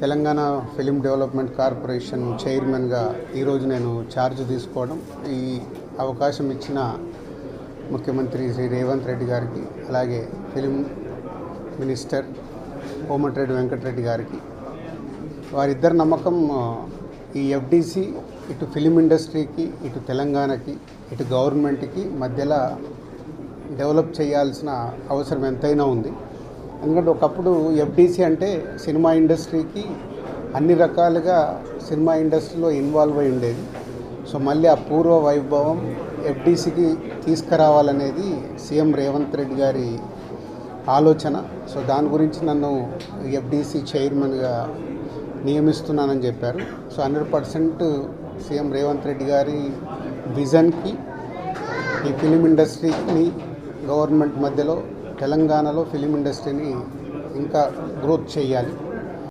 Telangana film development corporation చైర్మన్గా ఈరోజు నేను ఛార్జ్ తీసుకోవడం, ఈ అవకాశం ఇచ్చిన ముఖ్యమంత్రి శ్రీ రేవంత్ రెడ్డి గారికి, అలాగే ఫిలిం మినిస్టర్ కోమటిరెడ్డి వెంకటరెడ్డి గారికి, వారిద్దరి నమ్మకం ఈ ఎఫ్డిసి ఇటు ఫిలిం ఇండస్ట్రీకి, ఇటు తెలంగాణకి, ఇటు గవర్నమెంట్కి మధ్యలో డెవలప్ చేయాల్సిన అవసరం ఎంతైనా ఉంది. ఎందుకంటే ఒకప్పుడు ఎఫ్డిసి అంటే సినిమా ఇండస్ట్రీకి అన్ని రకాలుగా సినిమా ఇండస్ట్రీలో ఇన్వాల్వ్ అయి ఉండేది. సో మళ్ళీ ఆ పూర్వ వైభవం ఎఫ్డిసికి తీసుకురావాలనేది సీఎం రేవంత్ రెడ్డి గారి ఆలోచన. సో దాని గురించి నన్ను ఎఫ్డిసి చైర్మన్గా నియమిస్తున్నానని చెప్పారు. సో 100% సీఎం రేవంత్ రెడ్డి గారి విజన్కి, ఈ ఫిలిం ఇండస్ట్రీని గవర్నమెంట్ మధ్యలో తెలంగాణలో ఫిలిం ఇండస్ట్రీని ఇంకా గ్రోత్ చేయాలి.